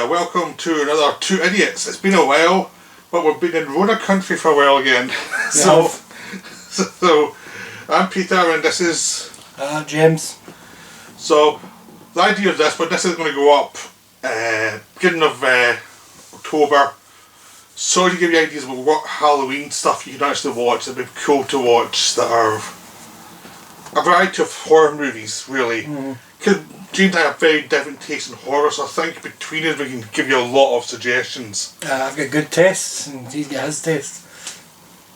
welcome to another Two Idiots. It's been a while, but we've been in Rona country for a while again. So I'm Peter and this is... James. So, the idea of this is going to go up beginning of October. So to give you ideas about what Halloween stuff you can actually watch that'd be cool to watch, that are a variety of horror movies, really. Because James and I have very different tastes in horror, so I think between us we can give you a lot of suggestions. I've got good tastes and he's got his tastes.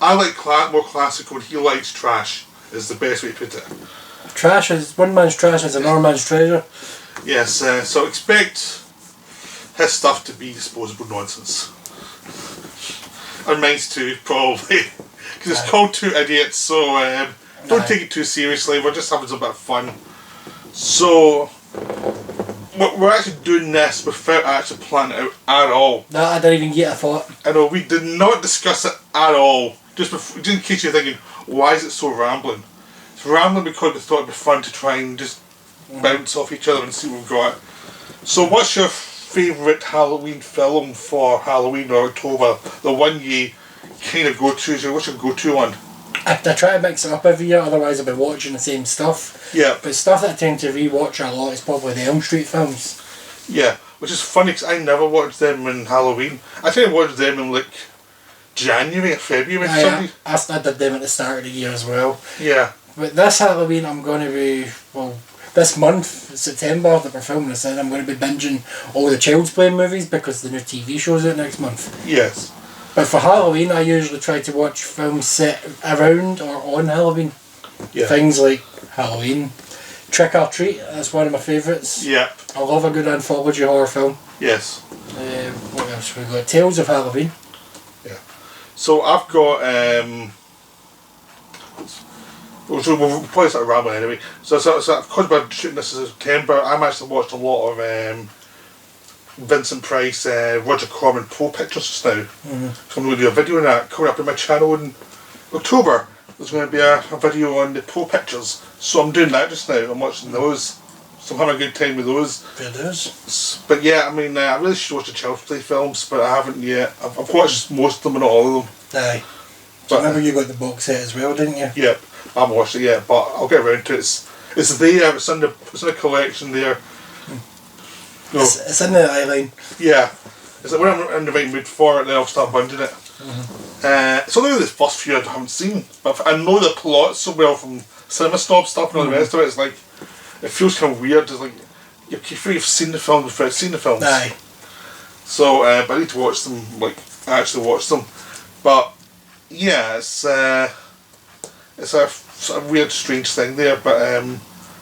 I like more classical and he likes trash, is the best way to put it. Trash is, one man's trash is another man's treasure. Yes, so expect his stuff to be disposable nonsense. And mine's too, probably. Because it's called Two Idiots, so don't take it too seriously, we're just having a bit of fun. So, we're actually doing this without actually planning it out at all. No, I didn't even get a thought. I know, we did not discuss it at all. Just in case you're thinking, why is it so rambling? It's rambling because we thought it'd be fun to try and just bounce off each other and see what we've got. So what's your favourite Halloween film for Halloween or October? The one you kind of go to, so what's your go-to one? I try to mix it up every year, otherwise I'll be watching the same stuff. Yeah. But stuff that I tend to re-watch a lot is probably the Elm Street films. Yeah, which is funny because I never watched them in Halloween. I think I watched them in like January or February. I did them at the start of the year as well. Yeah. But this Halloween I'm going to be, this month, September, that we're filming this in, I'm going to be binging all the Child's Play movies because the new TV show's out next month. Yes. But for Halloween I usually try to watch films set around or on Halloween. Yeah. Things like Halloween, Trick or Treat, that's one of my favourites. Yeah. I love a good anthology horror film. Yes. What else we got? Tales of Halloween. Yeah. So I've got we'll probably start rambling anyway. So because we're shooting this in September, I'm actually watched a lot of Vincent Price, Roger Corman Pro Pictures just now. So I'm going to do a video on that coming up on my channel in October. There's going to be a video on the Pro Pictures. So I'm doing that just now. I'm watching those. So I'm having a good time with those. It is. But yeah, I mean, I really should watch the Child's Play films, but I haven't yet. I've watched most of them, but not all of them. Aye. But remember you got the box set as well, didn't you? Yep. I haven't watched it yet, but I'll get around to it. It's there, it's in the collection there. No. It's in the eyeline. Yeah. It's like when I'm in the right mood for it, then I'll start binging it. It's only the first few I haven't seen, but I know the plot so well from Cinema Snob stuff and all the rest of it. It's like, it feels kind of weird. It's like, you feel you've seen the film before you've seen the films. Aye. So, but I need to watch them, like, actually watch them. But, yeah, it's a weird, strange thing there, but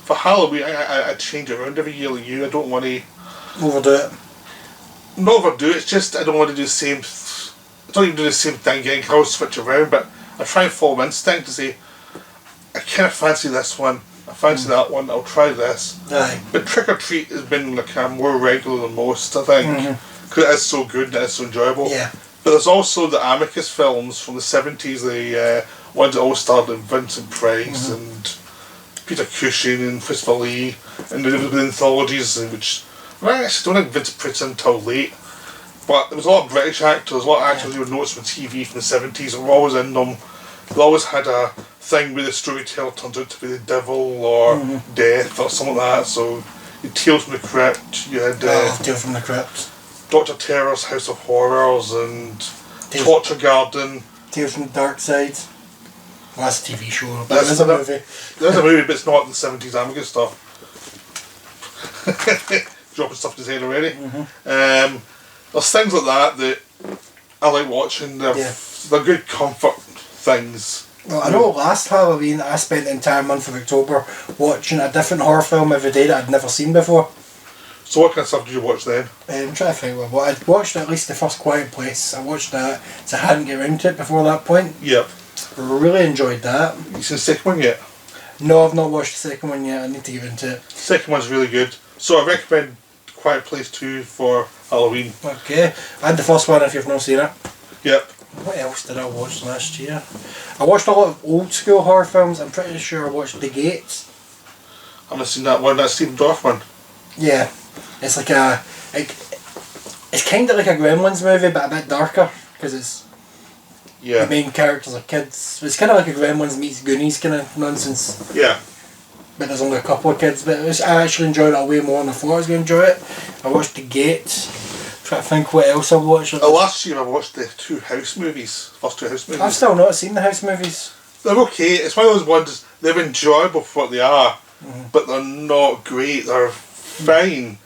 for Halloween, I change it around every year like you. I don't want to overdo it. Not overdo it, it's just I don't want to do the same, I don't even do the same thing again, I'll switch around, but I try and follow my instinct to say, I kind of fancy this one, I fancy that one, I'll try this. Aye. But Trick or Treat has been like more regular than most, I think, because it is so good and it is so enjoyable. Yeah. But there's also the Amicus films from the 70s, the ones that all started with Vincent Price and Peter Cushing and Christopher Lee, and there was the anthologies, which I actually don't think Vincent Price until late. But there was a lot of British actors, a lot of actors you would notice from TV from the 70s, and were always in them. They always had a thing where the storyteller turns out to be the devil or death or something like that. So you had Tales from the Crypt, you had Tales from the Crypt, Dr. Terror's House of Horrors, and Torture Garden. Tales from the Dark Side. Well, that's a TV show, but there's a movie. There's a movie, but it's not the 70s Amiga stuff. Dropping stuff in his head already. There's things like that I like watching. They're good comfort things. Well, I know last Halloween I spent the entire month of October watching a different horror film every day that I'd never seen before. So what kind of stuff did you watch then? I'm trying to think what I'd watched. At least the first Quiet Place. I watched that, so I hadn't get around to it before that point. Yep. Really enjoyed that. You seen the second one yet? No, I've not watched the second one yet. I need to get into it. The second one's really good. So I recommend Quiet Place 2 for Halloween. Okay. I had the first one if you've not seen it. Yep. What else did I watch last year? I watched a lot of old school horror films. I'm pretty sure I watched The Gates. I haven't seen that one. That's Stephen Dorff one. Yeah. It's like a... It's kind of like a Gremlins movie, but a bit darker because it's the main characters are kids. It's kind of like a Gremlins meets Goonies kind of nonsense. Yeah. But there's only a couple of kids. But I actually enjoyed it way more than I thought I was going to enjoy it. I watched The Gate. Trying to think what else I've watched. Last year I watched the first two House movies. I've still not seen the House movies. They're okay. It's one of those ones, they're enjoyable for what they are, but they're not great. They're fine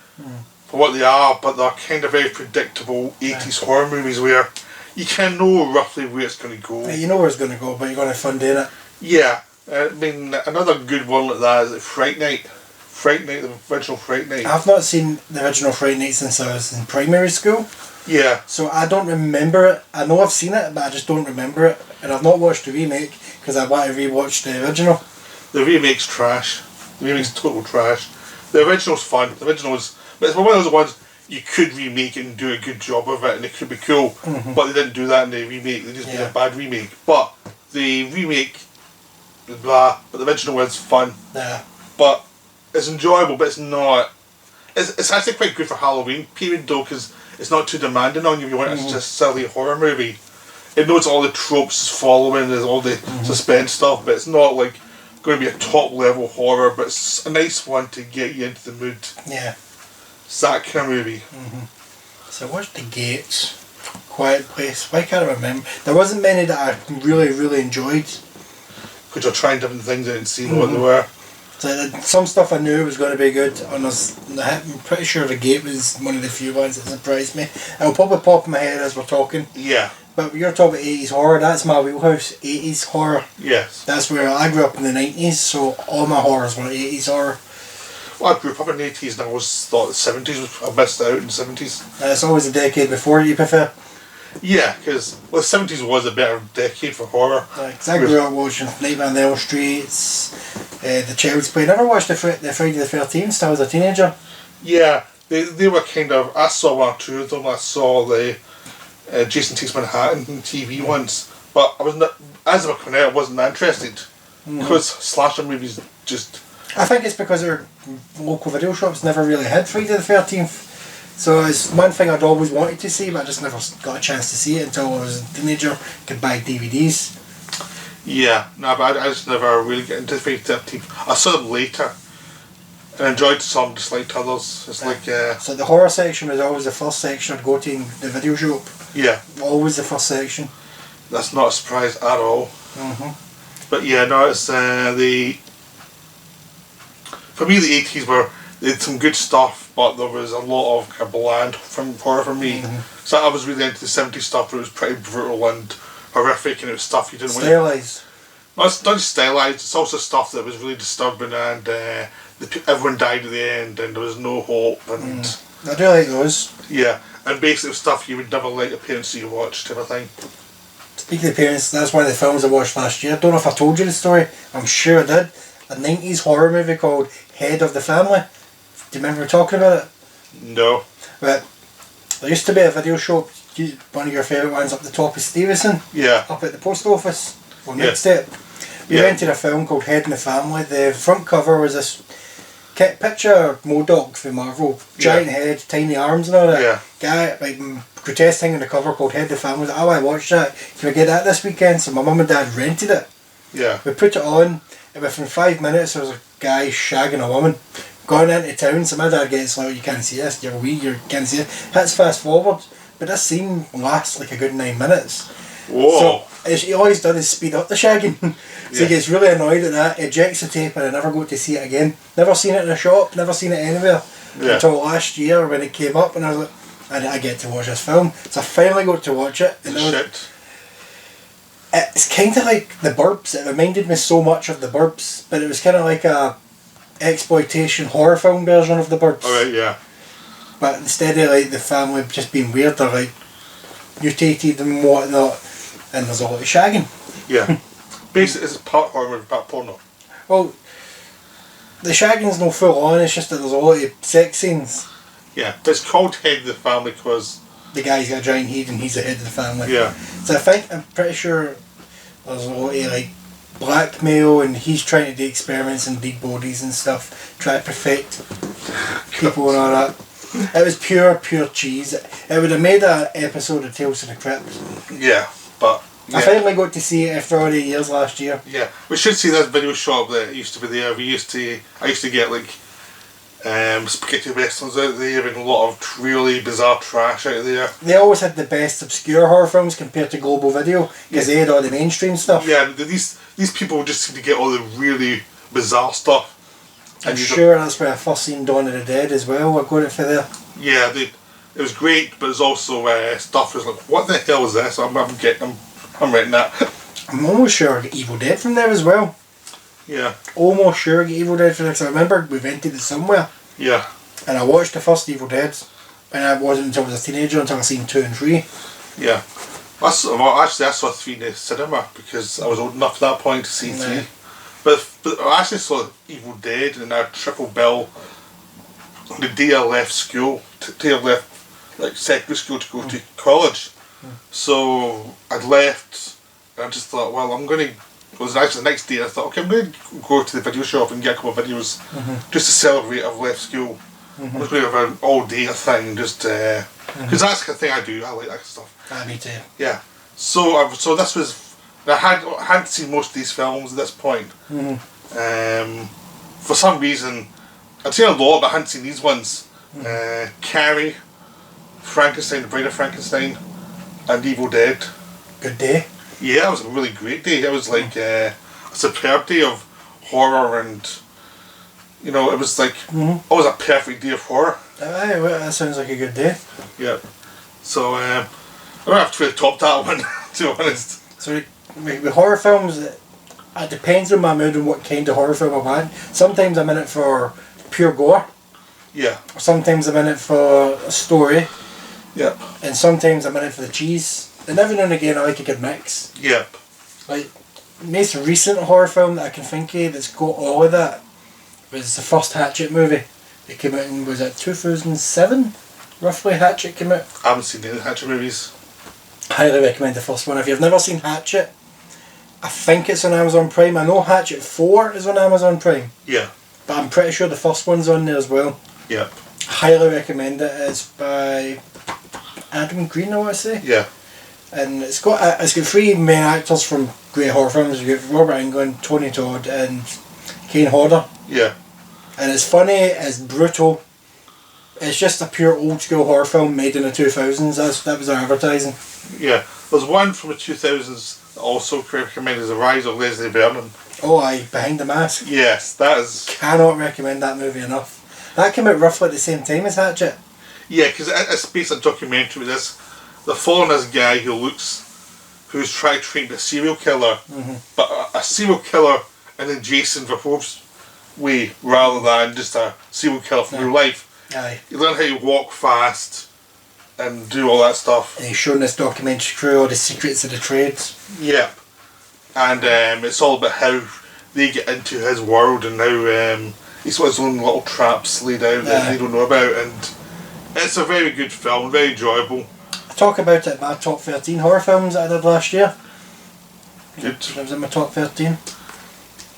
for what they are, but they're kind of very predictable 80s horror movies where you can know roughly where it's going to go. You know where it's going to go, but you're going to have fun doing it. Yeah. I mean, another good one like that is Fright Night. Fright Night, the original Fright Night. I've not seen the original Fright Night since I was in primary school. Yeah. So I don't remember it. I know I've seen it, but I just don't remember it. And I've not watched the remake because I want to rewatch the original. The remake's trash. The remake's total trash. The original's fun. The original's... But it's one of those ones you could remake it and do a good job of it and it could be cool. But they didn't do that in the remake. They just did a bad remake. But the remake... blah. But the original was fun. Yeah. But it's enjoyable, but it's not... It's actually quite good for Halloween period though, because it's not too demanding on you if you want it's just a silly horror movie. It knows all the tropes it's following, there's all the suspense stuff, but it's not like going to be a top level horror, but it's a nice one to get you into the mood. Yeah. It's that kind of movie. So what's The Gate? Quiet Place. Why can't I remember? There wasn't many that I really, really enjoyed. Because you're trying different things and seeing what they were. So some stuff I knew was going to be good, and I'm pretty sure The Gate was one of the few ones that surprised me. It'll probably pop in my head as we're talking. Yeah. But you're talking about 80s horror, that's my wheelhouse, 80s horror. Yes. That's where I grew up in the 90s, so all my horrors were 80s horror. Well, I grew up in the 80s and I always thought the 70s, I missed out in the 70s. It's always a decade before, you prefer? Yeah, because the 70s was a better decade for horror. Because I grew up watching Nightmare on Elm Street, The Child's Play. I never watched the Friday the 13th till I was a teenager. Yeah, they were kind of... I saw one or two of them. I saw the Jason Takes Manhattan TV once. But I was not... As they were coming out, I wasn't that interested. Because slasher movies just... I think it's because our local video shops never really had Friday the 13th. So it's one thing I'd always wanted to see, but I just never got a chance to see it until I was a teenager. Could buy DVDs. Yeah, no, but I just never really get into Friday the 13th. I saw them later. And enjoyed some, disliked others. It's like... So the horror section was always the first section I'd go to in the video shop. Yeah. Always the first section. That's not a surprise at all. But yeah, no, it's the... For me, the 80s they had some good stuff, but there was a lot of kind of bland horror for me. So I was really into the 70s stuff where it was pretty brutal and horrific, and it was stuff you didn't want to... Stylized. No, it's not just stylized, it's also stuff that was really disturbing, and everyone died at the end and there was no hope, and... I do like those. Yeah, and basically stuff you would never let your parents see you watch, type of thing. Speaking of parents, that's one of the films I watched last year. I don't know if I told you the story. I'm sure I did. A 90s horror movie called Head of the Family. Do you remember talking about it? No. But there used to be a video shop, one of your favourite ones up the top of Stevenson. Yeah. Up at the post office. Well, next to it. We rented a film called Head in the Family. The front cover was this picture MODOK for Marvel. Giant head, tiny arms and all that. Yeah. Guy, like, grotesque thing on the cover called Head in the Family. Oh, I watched that. Can we get that this weekend? So my mum and dad rented it. Yeah. We put it on, and within 5 minutes there was a guy shagging a woman. Going into town, so my dad gets like, you can't see this, you're wee, you can't see it. Hits fast forward, but this scene lasts like a good 9 minutes. Whoa. So all he's done is speed up the shagging. So he gets really annoyed at that, ejects the tape, and I never got to see it again. Never seen it in a shop, never seen it anywhere. Until last year when it came up, and I was like, I get to watch this film. So I finally got to watch it. And it's kind of like The Burbs. It reminded me so much of The Burbs, but it was kind of like a exploitation horror film version of The Burbs. Alright, yeah. But instead of like the family just being weird, they're like mutated and whatnot, and there's a lot of shagging. Yeah. Basically, it's part horror and part porno. Well, the shagging's no full on, it's just that there's a lot of sex scenes. Yeah, but it's called Head of the Family because... The guy's got a giant head and he's the head of the family. Yeah. So I'm pretty sure there's a lot of like blackmail, and he's trying to do experiments and dead bodies and stuff, try to perfect people and all that. It was pure cheese. It would have made an episode of Tales from the Crypt. Yeah, but... Yeah. I finally got to see it after all the years last year. Yeah, we should see this video shop that used to be there. I used to get like spaghetti westerns out there and a lot of really bizarre trash out there. They always had the best obscure horror films compared to Global Video because they had all the mainstream stuff. Yeah, these people just seem to get all the really bizarre stuff. I'm sure that's where I first seen Dawn of the Dead as well. I got it for there. Yeah, it was great, but it's also stuff was like, what the hell is this? I'm writing that. I'm almost sure I got Evil Dead from there as well. Yeah. Almost sure I got Evil Dead from there because I remember we rented it somewhere. Yeah. And I watched the first Evil Dead, and it wasn't until I was a teenager until I seen 2 and 3. Yeah. Actually, I saw 3 in the cinema because I was old enough at that point to see 3. But I actually saw Evil Dead and a triple bill on the day I left school, day I left like secondary school to go to college. So I'd left and I just thought, well, it was actually the next day I thought, okay, I'm going to go to the video shop and get a couple of videos just to celebrate I've left school. I'm just going to have an all day thing just because that's the thing I do, I like that stuff. Me too. Yeah. So this was, I hadn't seen most of these films at this point. For some reason, I'd seen a lot but I hadn't seen these ones. Carrie, Frankenstein, The Bride of Frankenstein, and Evil Dead. Good day. Yeah, it was a really great day. It was like a superb day of horror and, you know, it was like always a perfect day of horror. Aye, well, that sounds like a good day. Yeah. So, I don't have to really top that one, to be honest. So, with horror films, it depends on my mood and what kind of horror film I want. Sometimes I'm in it for pure gore. Yeah. Sometimes I'm in it for a story. Yep. And sometimes I'm in it for the cheese. And every now and again I like a good mix. Yep. Like, the most recent horror film that I can think of that's got all of that was the first Hatchet movie. It came out in, was it 2007? Roughly, Hatchet came out. I haven't seen any Hatchet movies. Highly recommend the first one. If you've never seen Hatchet, I think it's on Amazon Prime. I know Hatchet 4 is on Amazon Prime. Yeah. But I'm pretty sure the first one's on there as well. Yep. Highly recommend it. It's by Adam Green, I want to say. Yeah. And it's got 3 main actors from great horror films. You've got Robert Englund, Tony Todd and Kane Hodder. Yeah. And it's funny, it's brutal. It's just a pure old school horror film made in the 2000s. That was their advertising. Yeah. There's one from the 2000s that also recommended as The Rise of Leslie Vernon. Oh aye, Behind the Mask. Yes, that is... Cannot recommend that movie enough. That came out roughly at the same time as Hatchet. Yeah, because it's based on a documentary with this. They're following this guy who's trying to train a serial killer, but a serial killer in a Jason Verhoeven's way rather than just a serial killer from real life. Aye. You learn how to walk fast and do all that stuff. And he's showing this documentary crew all the secrets of the trades. Yep. And it's all about how they get into his world and how he's got his own little traps laid out that they don't know about, and it's a very good film, very enjoyable. I talk about it in my top 13 horror films that I did last year. Good. It was in my top 13.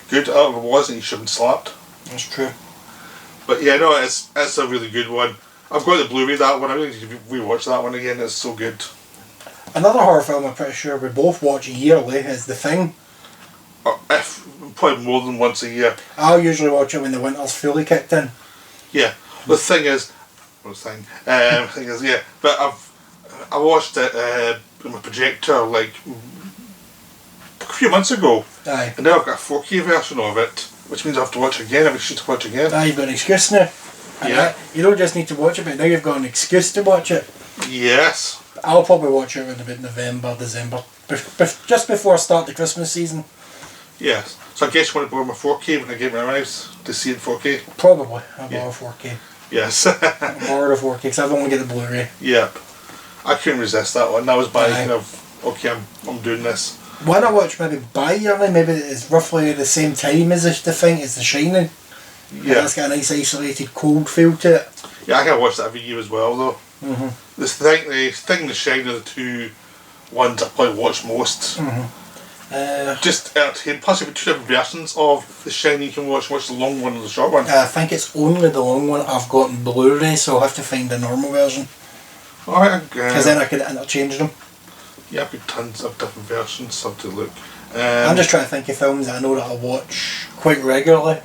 Good. If it wasn't, you shouldn't slapped. That's true. But yeah, no, it's a really good one. I've got the Blu-ray that one. I really need to rewatch that one again. It's so good. Another horror film I'm pretty sure we both watch yearly is The Thing. Probably more than once a year. I'll usually watch it when the winter's fully kicked in. Yeah. The thing is, yeah. But I watched it on my projector like a few months ago. Aye. And now I've got a 4K version of it, which means I have to watch it again. I should watch it again. Aye, you've got an excuse now. And yeah. You don't just need to watch it, but now you've got an excuse to watch it. Yes. I'll probably watch it around about November, December, just before I start the Christmas season. Yes. So I guess you want to borrow my 4K when I get my arrives to see it in 4K? Probably. I'll borrow 4K. Yes. I'll borrow the 4K because I've only got the Blu-ray. Yep. I couldn't resist that one. That was my kind of, okay, I'm doing this. Why not watch maybe bi-yearly? Maybe it's roughly the same time as The Thing, as The Shining. Yeah. That's got a nice isolated cold feel to it. Yeah, I can watch that every year as well though. The Thing and The Shining are the two ones I probably watch most. Just entertaining. Plus, you've got 2 different versions of The Shining you can watch. Watch the long one or the short one. I think it's only the long one I've got in Blu-ray, so I'll have to find the normal version. Alright, because then I could interchange them. Yeah, I've got tons of different versions, so to look. I'm just trying to think of films that I know that I'll watch quite regularly.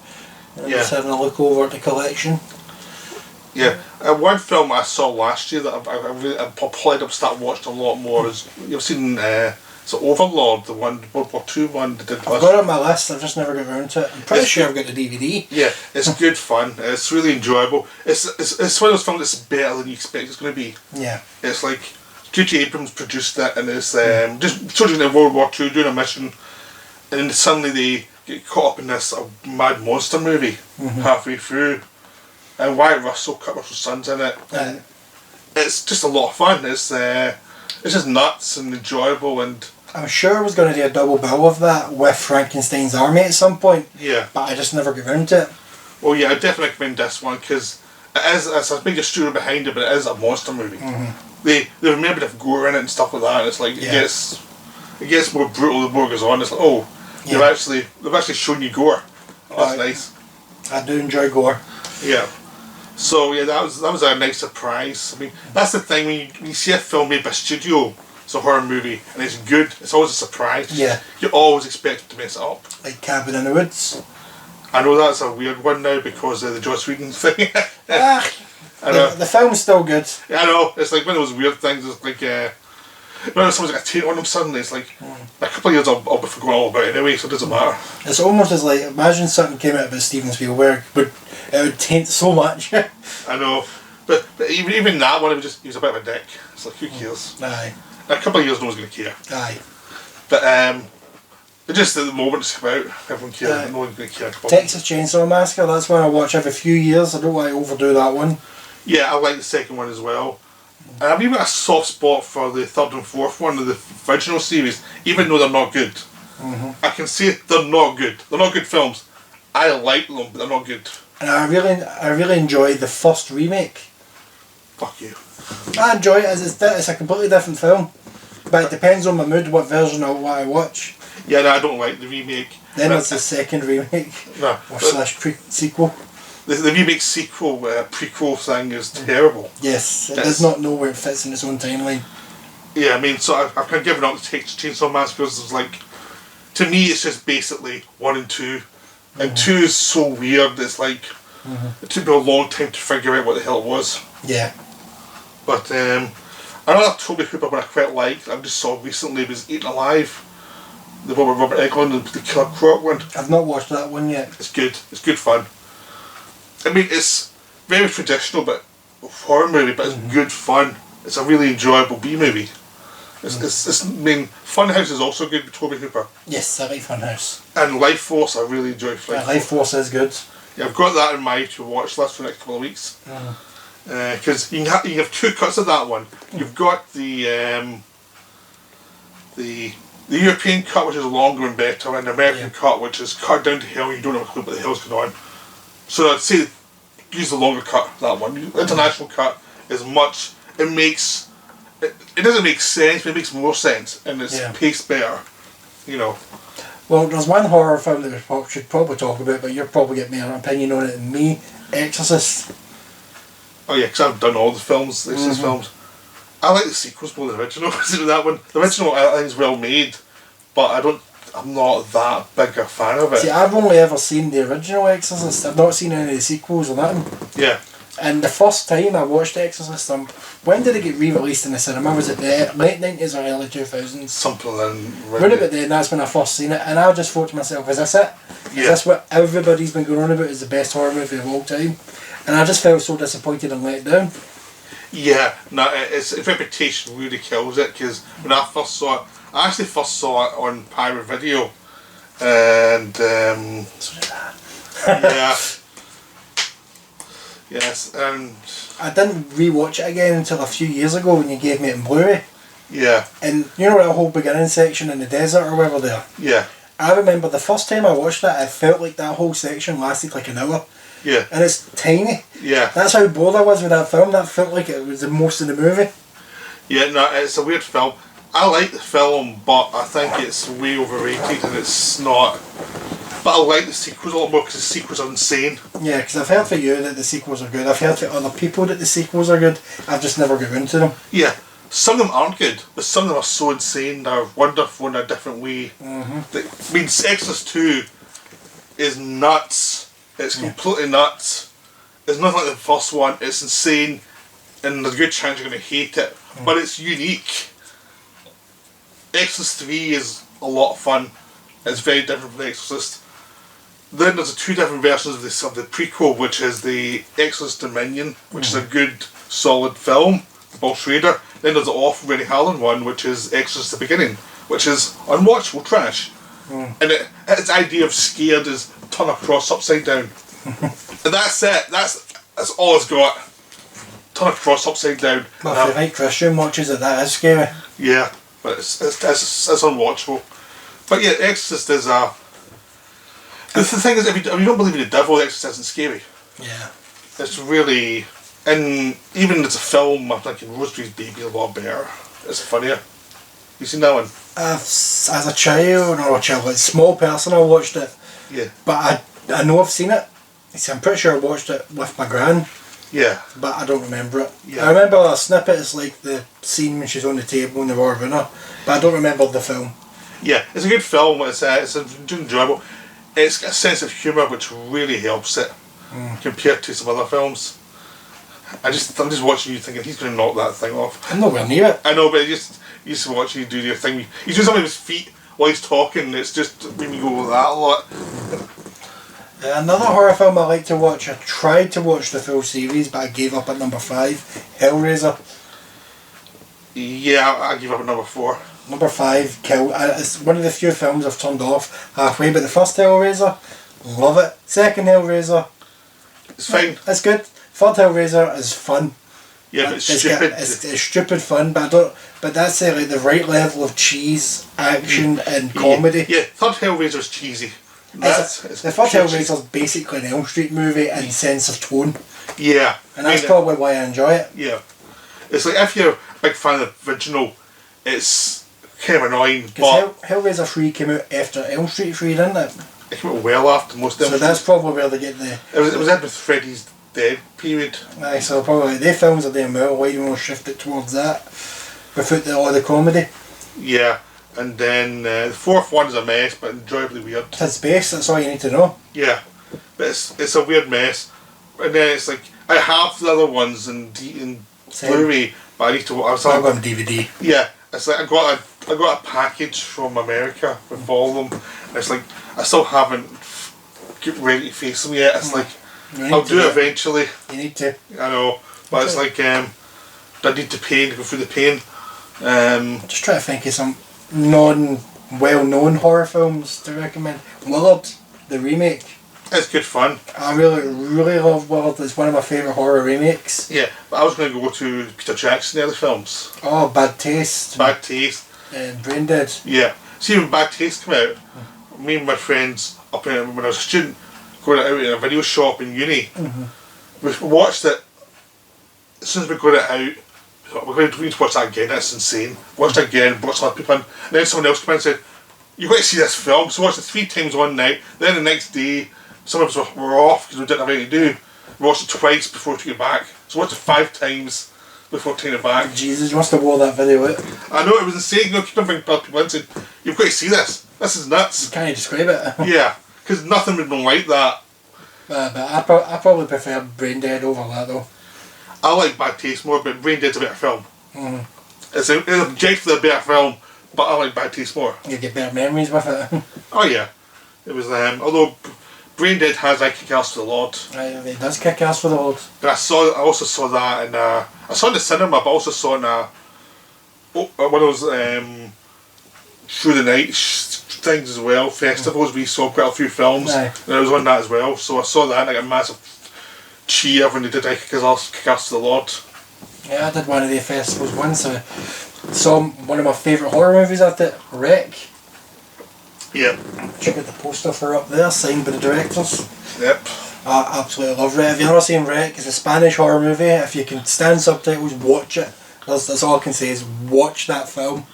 Just having a look over at the collection. Yeah, one film I saw last year that I probably have started watching a lot more is, you've seen it's Overlord, the one, World War II one they did. I've got it on my list, I've just never got around to it. I'm pretty sure I've got the DVD. Yeah, it's good fun, it's really enjoyable. It's one of those films that's better than you expect it's going to be. Yeah. It's like, J.J. Abrams produced it, and it's just children in World War II doing a mission, and then suddenly they get caught up in this mad monster movie halfway through. And Wyatt Russell, Kurt Russell's son's in it. And it's just a lot of fun. It's just nuts and enjoyable, and I'm sure I was going to do a double bill of that with Frankenstein's Army at some point. Yeah. But I just never got around to it. Well, yeah, I definitely recommend this one because it's a big story behind it, but it is a monster movie. They remember to have gore in it and stuff like that. And it's like it gets more brutal the more it goes on. It's like they've actually shown you gore. That's nice. I do enjoy gore. Yeah. So yeah, that was a nice surprise. I mean, that's the thing when you see a film made by a studio, it's a horror movie, and it's good. It's always a surprise. Yeah. You always expect to mess it up. Like Cabin in the Woods. I know that's a weird one now because of the Joss Whedon thing. The film's still good. Yeah, I know. It's like one of those weird things. It's like when someone's got a taint on them suddenly, it's like a couple of years I'll be forgotten all about it anyway, so it doesn't matter. It's almost as like, imagine something came out about Steven Spielberg, but it would taint so much. I know, but even that one, he was a bit of a dick. It's like, who cares? Aye. In a couple of years, no one's going to care. Aye. But just at the moment it's come out, everyone cares. No one's going to care. Texas Chainsaw Massacre, that's one I watch every few years. I don't want to overdo that one. Yeah, I like the second one as well. And I've even got a soft spot for the third and fourth one of the original series, even though they're not good. I can say they're not good. They're not good films. I like them, but they're not good. And I really enjoy the first remake. Fuck you. I enjoy it as it's a completely different film. But it depends on my mood, what version of what I watch. Yeah, no, I don't like the remake. Then it's the second remake. No. Or sequel. The remake sequel, prequel thing is terrible. Yes, it does not know where it fits in its own timeline. Yeah, I mean, so I've kind of given up to Texas Chainsaw Massacre because it's like, to me it's just basically 1 and 2. And 2 is so weird, it's like, it took me a long time to figure out what the hell it was. Yeah. But another Toby Hooper one I quite liked, I just saw recently, was Eaten Alive. The one with Robert Englund, the Killer Croc one. I've not watched that one yet. It's good fun. I mean, it's very traditional, but horror movie, but it's good fun. It's a really enjoyable B movie. I mean, Funhouse is also good with Toby Hooper. Yes, I like Funhouse. And Life Force, I really enjoy Life Force is good. Yeah, I've got that in mind to watch list for the next couple of weeks. Because you can have 2 cuts of that one. You've got the European cut, which is longer and better, and the American cut, which is cut down to hell and you don't have a clue what the hell's going on. So I'd say use the longer cut, that one. The international cut is much, it doesn't make sense, but it makes more sense, and it's paced better, you know. Well, there's one horror film that we should probably talk about, but you'll probably get more opinion on it than me. Exorcist. Oh yeah, because I've done all the films, the Exorcist films. I like the sequels more than the original. That one, the original I think is well made, but I'm not that big a fan of it. See, I've only ever seen the original Exorcist. I've not seen any of the sequels or nothing. Yeah. And the first time I watched Exorcist, when did it get re-released in the cinema? Was it the late 90s or early 2000s? Something then. Round about then, that's when I first seen it, and I just thought to myself, is this it? Is this what everybody's been going on about is the best horror movie of all time? And I just felt so disappointed and let down. Yeah, no, its reputation really kills it, because when I first saw it, I actually first saw it on pirate video, and so did I. Yeah. Yes, and I didn't rewatch it again until a few years ago when you gave me it in Blu-ray. Yeah. And you know that whole beginning section in the desert or wherever there? Yeah. I remember the first time I watched that, I felt like that whole section lasted like an hour. Yeah. And it's tiny. Yeah. That's how bored I was with that film. That felt like it was the most of the movie. Yeah, no, it's a weird film. I like the film, but I think it's way overrated and it's not. But I like the sequels a lot more because the sequels are insane. Yeah, because I've heard for you that the sequels are good. I've heard for other people that the sequels are good. I've just never got into them. Yeah, some of them aren't good, but some of them are so insane. They're wonderful in a different way. I mean, Exorcist 2 is nuts. It's completely nuts. It's nothing like the first one. It's insane, and there's a good chance you're going to hate it. But it's unique. Exorcist 3 is a lot of fun. It's very different from The Exorcist. Then there's two different versions of the prequel, which is the Exorcist Dominion, which is a good, solid film, the Paul Schrader. Then there's the awful Rennie Harlan one, which is Exorcist The Beginning, which is unwatchable trash. And its idea of scared is turn a cross upside down. And that's it. That's all it's got. Turn a cross upside down. Well, if the right Christian watches it, that is scary. Yeah, but it's unwatchable. But yeah, Exorcist is a... The thing is, if you don't believe in the devil, Exorcist isn't scary. Yeah. It's really... And even as a film, I'm thinking Rosemary's Baby is a lot better. It's funnier. You seen that one? As a child, like small person, I watched it. Yeah. But I know I've seen it. I'm pretty sure I watched it with my gran. Yeah. But I don't remember it. Yeah. I remember a snippet, it's like the scene when she's on the table in the war winner. But I don't remember the film. Yeah, it's a good film. It's enjoyable. It's got a sense of humour which really helps it compared to some other films. I'm just watching you thinking he's going to knock that thing off. I'm nowhere near it. I know, but you just watch you do your thing. He's doing something with his feet while he's talking. It's just made me go with that a lot. Another horror film I like to watch. I tried to watch the full series, but I gave up at number 5. Hellraiser. Yeah, I gave up at number 4. Number 5, it's one of the few films I've turned off halfway, but the first Hellraiser, love it. Second Hellraiser, it's fine. It's good. Third Hellraiser is fun. Yeah, but it's stupid. It's stupid fun, but that's like the right level of cheese, action, and comedy. Yeah, third Hellraiser's cheesy. The third Hellraiser's basically an Elm Street movie in sense of tone. Yeah, and that's probably why I enjoy it. Yeah, it's like if you're a big fan of the original, it's kind of annoying. But Hellraiser 3 came out after Elm Street 3, didn't it? It came out well after most of them. So that's probably where they get the... It was in with Freddie's dead period. Aye, so probably their films are doing well. Why do you want to shift it towards that without all the comedy? Yeah, and then the fourth one is a mess, but enjoyably weird. It's base, that's all you need to know. Yeah, but it's a weird mess. And then it's like, I have the other ones in Blu-ray, but I need to... I've got them DVD. Yeah, it's like I got a package from America with all of them. And it's like, I still haven't get ready to face them yet. It's like, I'll do it eventually. You need to. I know, but it's like, I need to go through the pain. Just try to think of some well-known horror films to recommend. Willard, the remake. It's good fun. I really love Willard. It's one of my favourite horror remakes. Yeah, but I was going to go to Peter Jackson early films. Oh, Bad Taste. Bad Taste. Brain Dead. Yeah. See, when Bad Taste came out, me and my friends up when I was a student, going out in a video shop in uni, we watched it. As soon as we got it out, we need to watch that again. That's insane. Watched it again, brought some other people in, and then someone else came in and said, "You've got to see this film." So we watched it 3 times one night. Then the next day, some of us were off because we didn't have anything to do. We watched it twice before we took it back. So we watched it 5 times before taking it back. Jesus, you must have wore that video out. I know, it was insane. You know, keep on bringing people in and said, "You've got to see this. This is nuts." Can you describe it? Yeah, because nothing would have been like that. But I probably prefer Brain Dead over that though. I like Bad Taste more, but Brain Dead's a better film. It's objectively a better film, but I like Bad Taste more. You get better memories with it. Oh yeah, it was. Although Brain Dead has kick ass for the Lord. It does kick ass for the Lord. But I also saw that in I saw it in the cinema, but I also saw it in one of those through the night things as well, festivals. We saw quite a few films, and I was on that as well. So I saw that and I got a massive cheer when they did kick ass to the Lord. Yeah, I did one of the festivals once. I saw one of my favourite horror movies at it, Wreck. Yep. Check out the poster for up there, signed by the directors. Yep. I absolutely love Wreck. If you've never seen Wreck, it's a Spanish horror movie. If you can stand subtitles, watch it. That's all I can say is watch that film.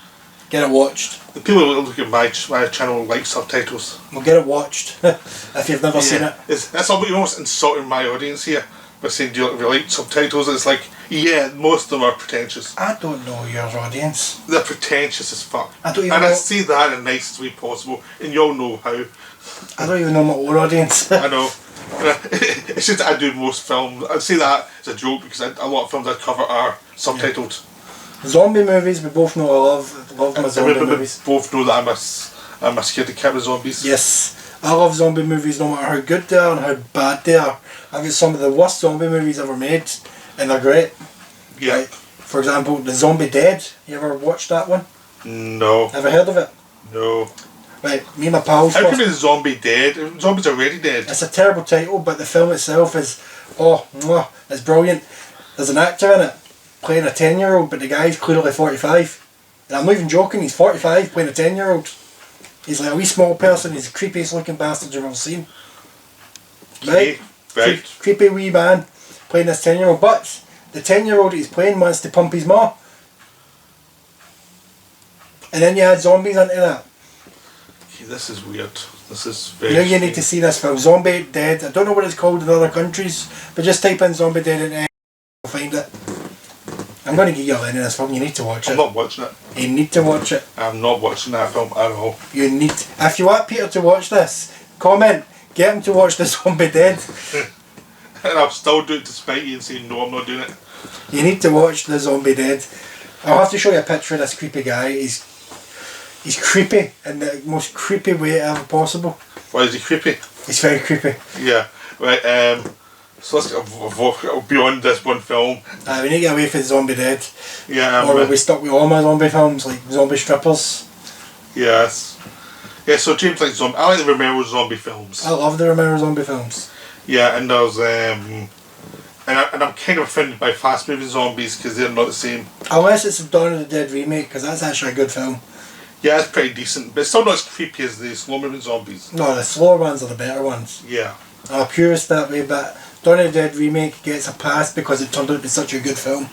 Get it watched. The people who look at my channel like subtitles. Well, get it watched if you've never seen it. That's almost insulting my audience here by saying, do you like subtitles? It's like, yeah, most of them are pretentious. I don't know your audience. They're pretentious as fuck. I don't even and know. I say that in the nicest way possible, and you all know how. I don't even know my own audience. I know. It's just that I do most films. I'd say that as a joke because a lot of films I cover are subtitled. Yeah. Zombie movies, we both know I love my zombie movies. We both know that I'm a scaredy cat with zombies. Yes, I love zombie movies no matter how good they are and how bad they are. I think some of the worst zombie movies ever made, and they're great. Yeah. Like, for example, The Zombie Dead. You ever watched that one? No. Ever heard of it? No. Right, me and my pals. How can be Zombie Dead? Zombies are already dead. It's a terrible title, but the film itself is, it's brilliant. There's an actor in it playing a 10-year-old, but the guy's clearly 45. And I'm not even joking, he's 45 playing a 10-year-old. He's like a wee small person, he's the creepiest looking bastard you've ever seen. Right? Right. Creepy wee man playing this 10-year-old, but the 10-year-old he's playing wants to pump his ma. And then you add zombies into that. This is weird. This is very Now you need to see this film, Zombie Dead. I don't know what it's called in other countries, but just type in Zombie Dead and you'll find it. I'm going to give you a line in this film, you need to watch it. I'm not watching it. You need to watch it. I'm not watching that film at all. You need, if you want Peter to watch this, comment, get him to watch the Zombie Dead. And I'll still do it despite you and say no, I'm not doing it. You need to watch the Zombie Dead. I'll have to show you a picture of this creepy guy. He's creepy in the most creepy way ever possible. Why is he creepy? He's very creepy. Yeah. Right, so let's go beyond this one film. We need to get away from Zombie Dead. Yeah. Or we'll be stuck with all my zombie films, like Zombie Strippers. Yes. Yeah, so James likes zombie. I like the Romero zombie films. I love the Romero zombie films. Yeah, and there's and I'm kind of offended by fast moving zombies because they're not the same. Unless it's a Dawn of the Dead remake, because that's actually a good film. Yeah, it's pretty decent, but it's still not as creepy as the slow moving zombies. No, the slower ones are the better ones. Yeah. I'm a purist that way, but Dawn of the Dead remake gets a pass because it turned out to be such a good film.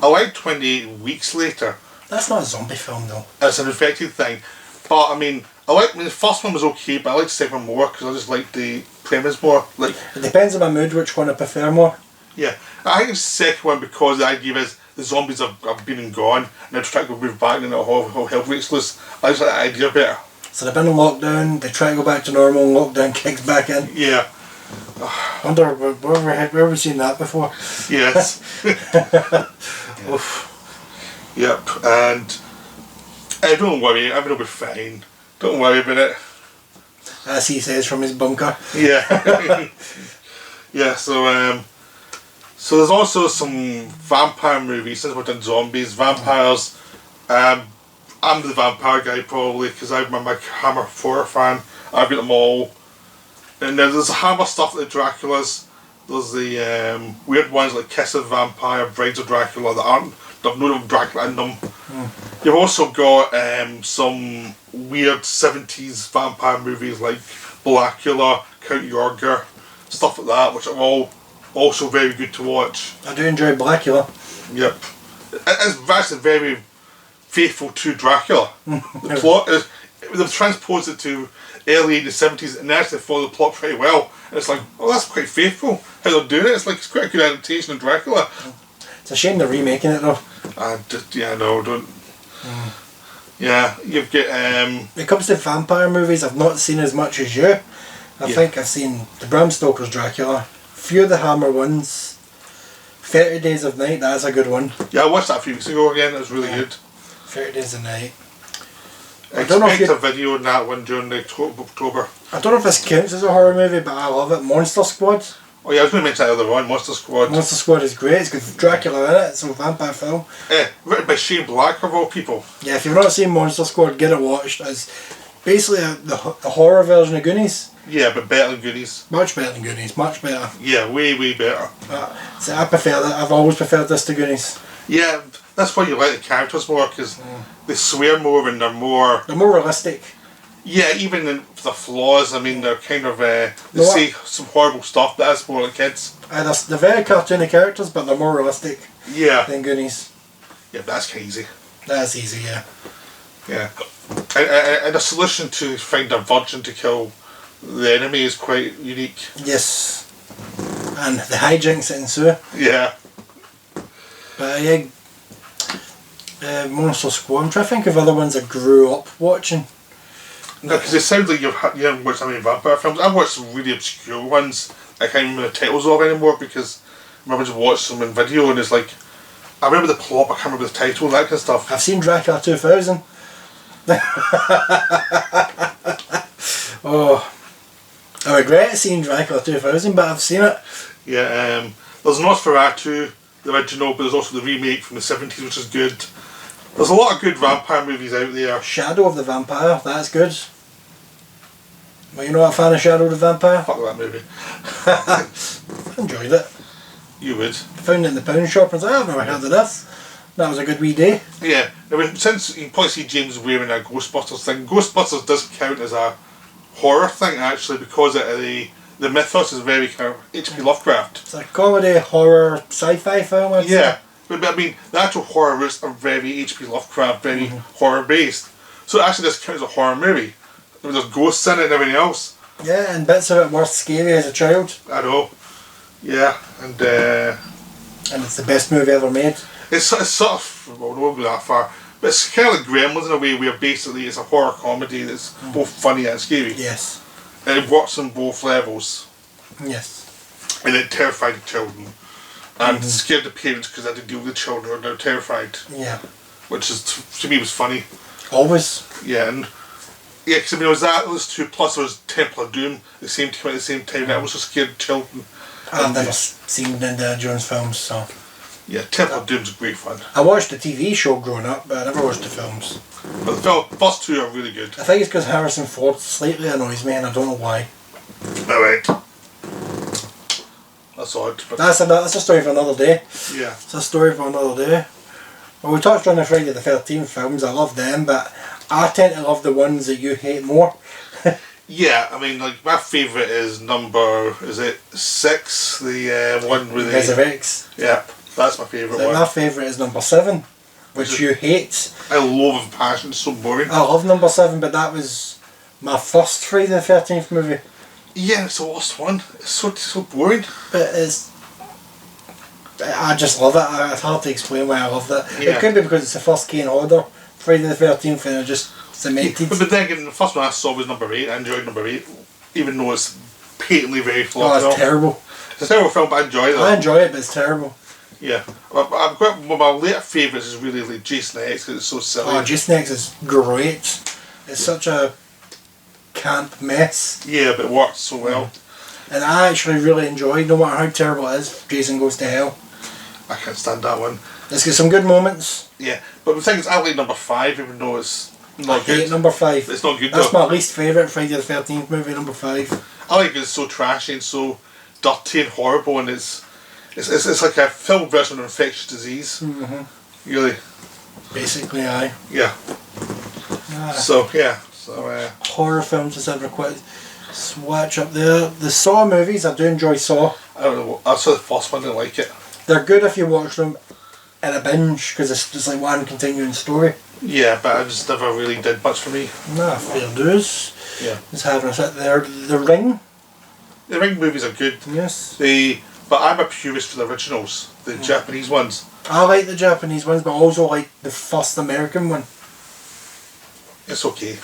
I like 28 Weeks Later. That's not a zombie film though. It's an infected thing. But I mean, the first one was okay, but I like the second one more because I just like the premise more. Like, it depends on my mood which one I prefer more. Yeah, I think it's the second one because the idea is the zombies have been and gone and they're trying to move back and the whole health rate's loose. I just like that idea better. So they've been in lockdown, they try to go back to normal and lockdown kicks back in. Yeah. I wonder where have we seen that before? Yes. Yep, and don't worry, everything will be fine. Don't worry about it. As he says from his bunker. Yeah. Yeah, so there's also some vampire movies, since we're done zombies, vampires. I'm the vampire guy probably, because I'm a Hammer horror fan. I've got them all. And there's the Hammer stuff like Dracula's. There's the weird ones like Kiss of Vampire, Brides of Dracula that aren't, they've no Dracula in them. You've also got some weird 70s vampire movies like Blackula, Count Yorga, stuff like that, which are all also very good to watch. I do enjoy Blackula. Yep. It's actually very faithful to Dracula. The plot is, they've transposed it to early 80s, 70s and they actually follow the plot pretty well. And it's like, oh, that's quite faithful how they're doing it. It's like, it's quite a good adaptation of Dracula. It's a shame they're remaking it though. Don't. Yeah, you've got when it comes to vampire movies, I've not seen as much as you. I think I've seen the Bram Stoker's Dracula, few of the Hammer ones, 30 Days of Night, that's a good one. Yeah, I watched that a few weeks ago again, it was really good. 30 Days of Night. I expect a video on that one during the October. I don't know if this counts as a horror movie, but I love it. Monster Squad. Oh yeah, I was going to mention that other one, Monster Squad. Monster Squad is great, it's got Dracula in it, it's a vampire film. Written by Shane Black of all people. Yeah, if you've not seen Monster Squad, get it watched. It's basically the horror version of Goonies. Yeah, but better than Goonies. Much better than Goonies, much better. Yeah, way better. So I prefer that, I've always preferred this to Goonies. Yeah, that's why you like the characters more, because they swear more and they're more realistic. Yeah, even in the flaws, I mean, they're kind of, they say some horrible stuff, but that's more like kids. They're very cartoony characters, but they're more realistic than Goonies. Yeah, but that's kind of easy. That's easy, yeah. Yeah. And a solution to find a virgin to kill the enemy is quite unique. Yes. And the hijinks that ensue. Yeah. But yeah, Monster Squad. I'm trying to think of other ones I grew up watching. No, because it sounds like you haven't watched any vampire films. I've watched some really obscure ones I can't remember the titles of anymore because I remember just watching them in video and it's like, I remember the plot, but I can't remember the title and that kind of stuff. I've seen Dracula 2000. Oh, I regret seeing Dracula 2000, but I've seen it. Yeah, there's Nosferatu, the original, but there's also the remake from the 70s, which is good. There's a lot of good vampire movies out there. Shadow of the Vampire, that's good. Well, you're not a fan of Shadow of the Vampire? Fuck that movie. I enjoyed it. You would. Found it in the pound shop and was like, I've never heard of this. That was a good wee day. Yeah, I mean, since you can probably see James wearing a Ghostbusters thing, Ghostbusters does count as a horror thing actually because the mythos is very kind of H.P. Lovecraft. It's a comedy, horror, sci-fi film, I'd say. Yeah, but I mean, the actual horror roots are very H.P. Lovecraft, very horror based. So it actually does count as a horror movie. I mean, there's ghosts in it and everything else. Yeah, and bits of it were scary as a child. I know. Yeah, and it's the best movie ever made. It's sort of, well, we won't go that far, but it's kind of like Gremlins in a way where basically it's a horror comedy that's both funny and scary. Yes. And it works on both levels. Yes. And it terrified the children. And scared the parents because they had to deal with the children who are now terrified. Yeah. Which is, to me, was funny. Always. Yeah, and yeah, because I mean, it was those two, plus there was Temple of Doom, the same team at the same time, that also scared children. I've never seen Indiana Jones films, so... Yeah, Temple of Doom's great fun. I watched the TV show growing up, but I never watched the films. But the first two are really good. I think it's because Harrison Ford slightly annoys me, and I don't know why. Alright. That's odd. But That's a story for another day. yeah. It's a story for another day. Well, we touched on the Friday the 13th films. I love them, but I tend to love the ones that you hate more. Yeah, I mean, like, my favourite is number, is it 6? The one with the... Resurrects. Yeah, that's my favourite one. My favourite is number 7, which you hate. I loathe with passion, it's so boring. I love number 7, but that was my first Friday the 13th movie. Yeah, it's the worst one. It's so boring. But I just love it. It's hard to explain why I love that. Yeah. It could be because it's the first Kane order, Friday the 13th, and it just cemented. But then again, the first one I saw was number 8. I enjoyed number 8, even though it's patently very flawed. Oh, it's terrible. It's a terrible film, but I enjoy it. I enjoy it, but it's terrible. Yeah. I've got one of my later favourites is really like Jason X because it's so silly. Oh, Jason X is great. It's such a camp mess. Yeah, but it works so well. And I actually really enjoy, no matter how terrible it is, Jason Goes to Hell. I can't stand that one. It's got some good moments. Yeah, but the thing is, I like number 5 even though it's not I good. hate number 5. It's not good That's though. my least favourite Friday the 13th movie, number 5. I like it, it's so trashy and so dirty and horrible, and it's like a film version of infectious disease. Really. Basically, aye. Yeah. So yeah. So horror films is ever quite swatch up there. The Saw movies, I do enjoy Saw. I don't know. I saw the first one, didn't like it. They're good if you watch them in a binge because it's just like one continuing story. Yeah, but I just never really did much for me. Nah, fair dues. Yeah. Just having a sit there. The Ring. The Ring movies are good. Yes. But I'm a purist for the originals, the Japanese ones. I like the Japanese ones, but I also like the first American one. It's okay.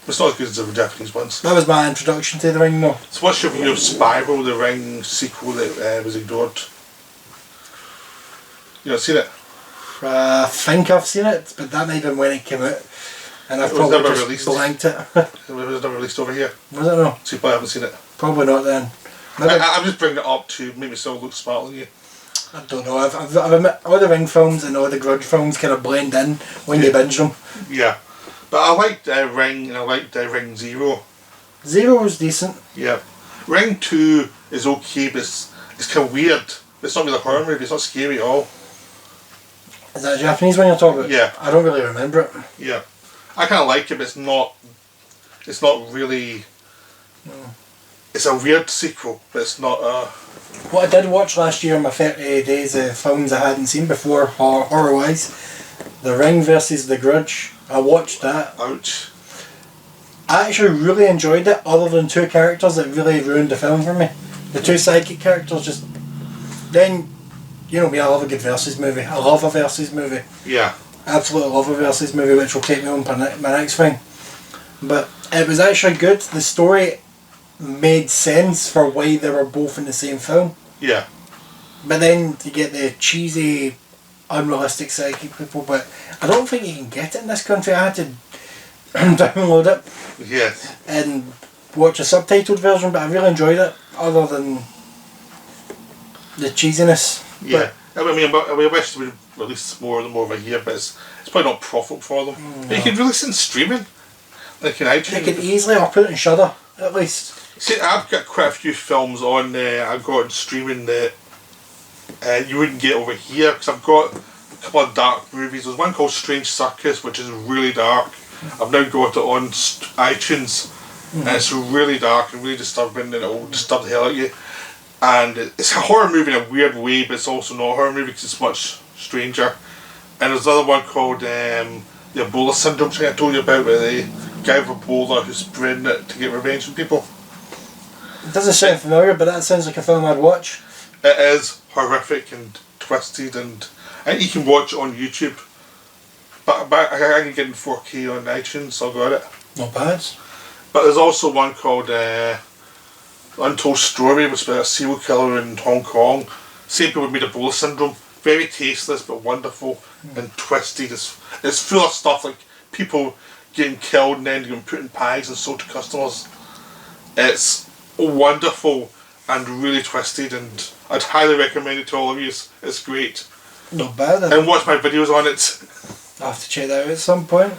It's not as good as the Japanese ones. That was my introduction to The Ring, though. So what's your view of Spiral, the Ring sequel that was ignored? You not seen it? I think I've seen it, but that might have been when it came out. And I've probably just released. blanked it. It was never released over here. Was it no? So you probably haven't seen it. Probably not then. I'm just bringing it up to make myself look smarter than you. I don't know. I've admit, all the Ring films and all the Grudge films kind of blend in when you binge them. Yeah. But I liked Ring and I liked Ring 0. 0 was decent. Yeah. Ring 2 is okay, but it's kind of weird. It's not really a horror movie, it's not scary at all. Is that a Japanese one you're talking about? Yeah. I don't really remember it. Yeah. I kind of like it, but it's not really... It's a weird sequel, but it's not a... What I did watch last year in my 30 days of films I hadn't seen before, horror-wise, The Ring versus The Grudge. I watched that. Ouch. I actually really enjoyed it, other than two characters that really ruined the film for me. The two psychic characters just... Then, you know me, I love a good versus movie. I love a versus movie. Yeah. Absolutely love a versus movie, which will take me on my next thing. But it was actually good. The story made sense for why they were both in the same film. Yeah. But then you get the cheesy, unrealistic psychic people, but I don't think you can get it in this country. I had to download it. Yes. And watch a subtitled version, but I really enjoyed it, other than the cheesiness. Yeah. I wish they would release more than over here, but it's probably not profitable for them. No. But you could release it in streaming. Like in iTunes. They could easily, or put it in Shudder, at least. See, I've got quite a few films on I've got on streaming that you wouldn't get over here, because I've got a couple of dark movies. There's one called Strange Circus, which is really dark. I've now got it on iTunes, and it's really dark and really disturbing, and it'll disturb the hell out of you. And it's a horror movie in a weird way, but it's also not a horror movie because it's much stranger. And there's another one called the Ebola Syndrome thing I told you about, where the guy with Ebola who's spreading it to get revenge on people. It doesn't sound familiar, but that sounds like a film I'd watch. It is horrific and twisted, and I think you can watch it on YouTube. But I can get it in 4K on iTunes, so I got it. Not bad. But there's also one called Untold Story, which is about a serial killer in Hong Kong. Same people made Ebola Syndrome. Very tasteless but wonderful and twisted. It's full of stuff like people getting killed and then getting put in pies and sold to customers. It's wonderful and really twisted, and I'd highly recommend it to all of you. It's great. Not bad. And watch my videos on it. I'll have to check that out at some point. I'm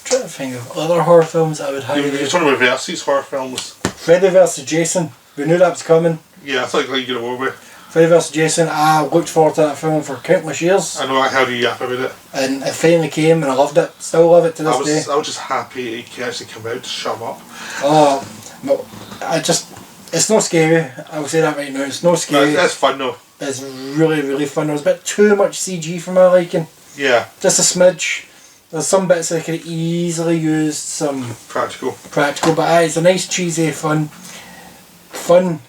trying to think of other horror films I would highly... You're talking about versus horror films. Freddie vs Jason. We knew that was coming. Yeah, I thought you'd get over with. Freddie vs Jason. I looked forward to that film for countless years. I know I heard you yap about it. And it finally came, and I loved it. Still love it to this day. I was just happy it can actually come out. Shut up. Oh, no, it's not scary. I will say that right now. It's not scary. It's fun though. It's really, really fun. There was a bit too much CG for my liking. Yeah. Just a smidge. There's some bits that could have easily used some practical, but it's a nice, cheesy, fun